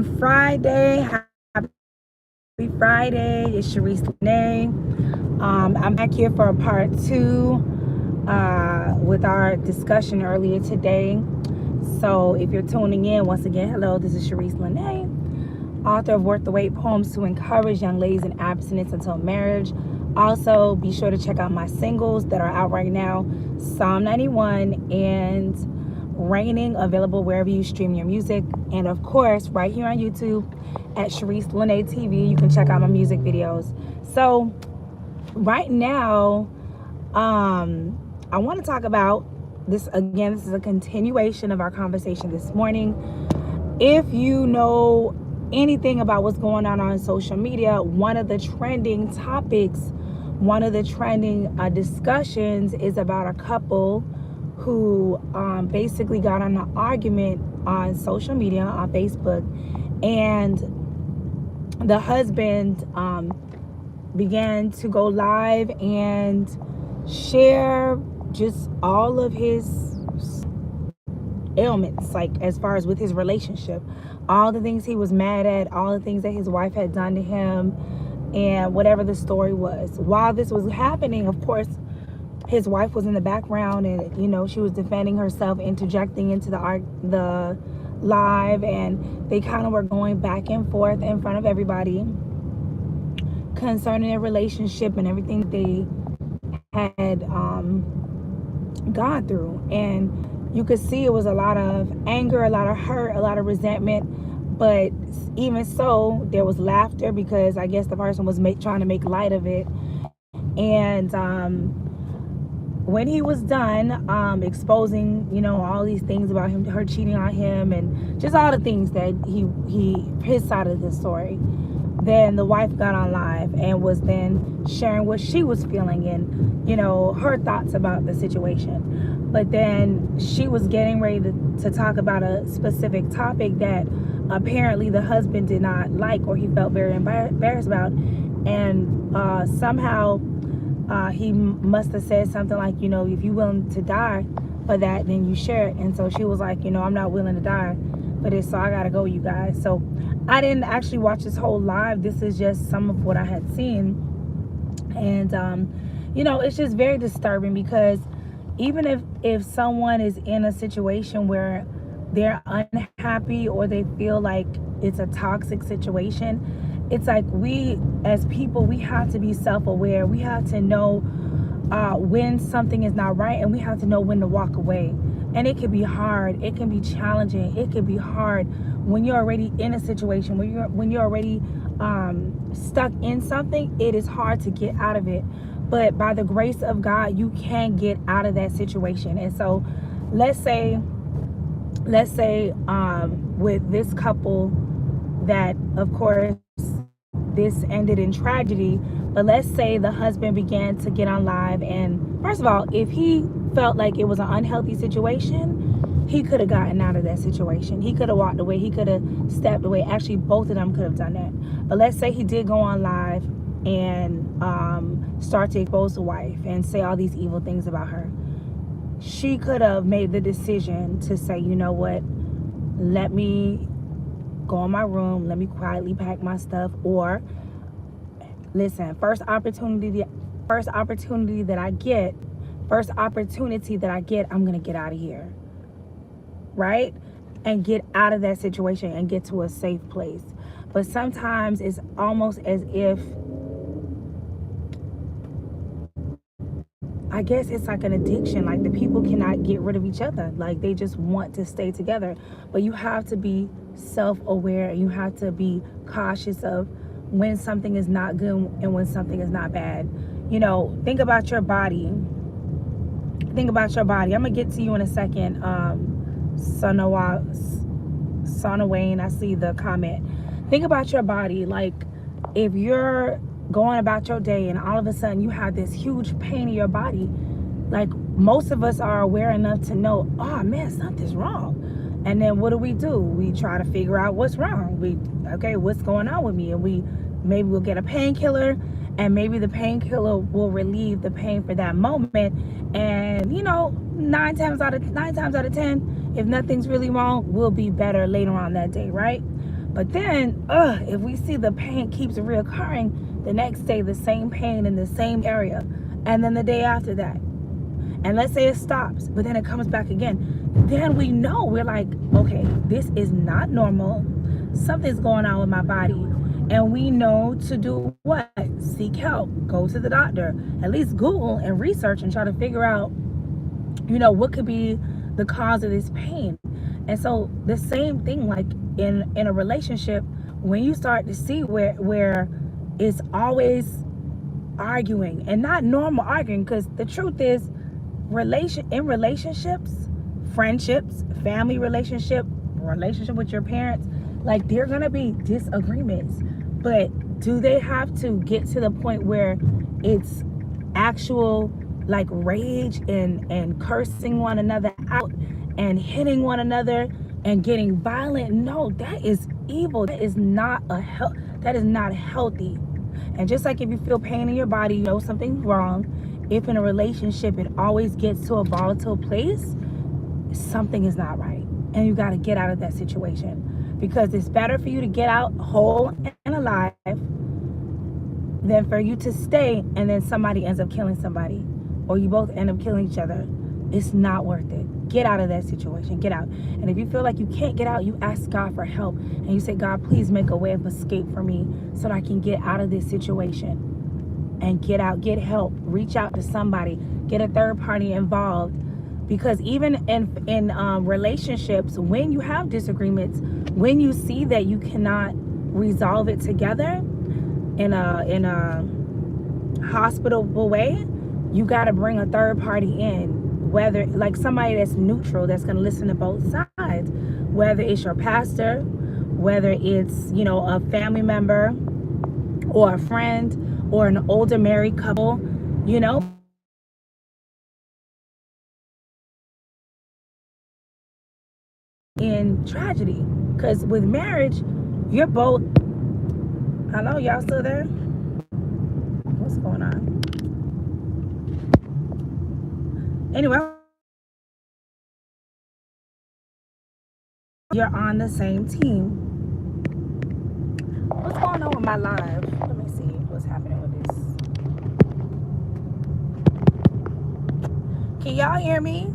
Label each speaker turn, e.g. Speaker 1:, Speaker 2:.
Speaker 1: Friday. Happy Friday. It's Sherice Lanae. I'm back here for a part 2 with our discussion earlier today. So if you're tuning in, once again, hello, this is Sherice Lanae, author of Worth the Wait Poems to Encourage Young Ladies in Abstinence Until Marriage. Also, be sure to check out my singles that are out right now, Psalm 91 and Raining, available wherever you stream your music. And of course, right here on YouTube at Sherice Lanae TV, you can check out my music videos. So right now, I want to talk about this again. This is a continuation of our conversation this morning. If you know anything about what's going on social media, one of the trending topics, one of the trending discussions is about a couple who basically got on an argument on social media, on Facebook, and the husband began to go live and share just all of his ailments, like as far as with his relationship, all the things he was mad at, all the things that his wife had done to him, and whatever the story was. While this was happening, of course, his wife was in the background, and she was defending herself, interjecting into the live, and they kind of were going back and forth in front of everybody concerning their relationship and everything they had gone through. And you could see it was a lot of anger, a lot of hurt, a lot of resentment. But even so, there was laughter because I guess the person was trying to make light of it. And when he was done exposing, all these things about her cheating on him and just all the things that his side of the story, then the wife got on live and was then sharing what she was feeling and, her thoughts about the situation. But then she was getting ready to talk about a specific topic that apparently the husband did not like, or he felt very embarrassed about. And somehow he must have said something like, if you're willing to die for that, then you share it. And so she was like, I'm not willing to die for this, so I gotta go, you guys. So I didn't actually watch this whole live. This is just some of what I had seen. And it's just very disturbing, because even if someone is in a situation where they're unhappy or they feel like it's a toxic situation, it's like we as people, we have to be self-aware. We have to know when something is not right, and we have to know when to walk away. And it can be hard, it can be challenging, it can be hard when you're already in a situation, when you're already stuck in something. It is hard to get out of it, but by the grace of God, you can get out of that situation. And so let's say with this couple, that of course this ended in tragedy, but let's say the husband began to get on live, and first of all, if he felt like it was an unhealthy situation, he could have gotten out of that situation. He could have walked away, he could have stepped away. Actually, both of them could have done that. But let's say he did go on live and start to expose the wife and say all these evil things about her. She could have made the decision to say, you know what, let me go in my room, let me quietly pack my stuff, or listen, first opportunity that I get, I'm gonna get out of here, right? And get out of that situation and get to a safe place. But sometimes it's almost as if, I guess it's like an addiction. Like the people cannot get rid of each other. Like they just want to stay together. But you have to be self-aware, and you have to be cautious of when something is not good and when something is not bad. Think about your body. I'm gonna get to you in a second. Sana Wayne, I see the comment. Think about your body. Like if you're going about your day and all of a sudden you have this huge pain in your body, like most of us are aware enough to know, oh man, something's wrong. And then what do? We try to figure out what's wrong. What's going on with me? And maybe we'll get a painkiller, and maybe the painkiller will relieve the pain for that moment. And 9 times out of 10, if nothing's really wrong, we'll be better later on that day, right? But then, if we see the pain keeps reoccurring, the next day the same pain in the same area, and then the day after that, and let's say it stops, but then it comes back again, then we know, we're like, okay, this is not normal. Something's going on with my body. And we know to do what? Seek help. Go to the doctor. At least Google and research and try to figure out, what could be the cause of this pain. And so the same thing, like in a relationship, when you start to see where it's always arguing, and not normal arguing, because the truth is, in relationships, friendships, family relationship with your parents, like, there are gonna be disagreements, but do they have to get to the point where it's actual, like, rage and cursing one another out and hitting one another and getting violent? No, that is evil. That is not healthy. And just like if you feel pain in your body, you know something's wrong. If in a relationship it always gets to a volatile place, something is not right. And you got to get out of that situation, because it's better for you to get out whole and alive than for you to stay and then somebody ends up killing somebody, or you both end up killing each other. It's not worth it. Get out of that situation. Get out. And if you feel like you can't get out, you ask God for help. And you say, God, please make a way of escape for me so that I can get out of this situation. And get out, get help, reach out to somebody, get a third party involved. Because even in relationships, when you have disagreements, when you see that you cannot resolve it together in a hospitable way, you got to bring a third party in, whether, like, somebody that's neutral, that's going to listen to both sides, whether it's your pastor, whether it's, a family member or a friend or an older married couple, in tragedy. Because with marriage, you're both, hello, y'all still there? What's going on? Anyway, you're on the same team. What's going on with my live? Let me see what's happening with this. Can y'all hear me?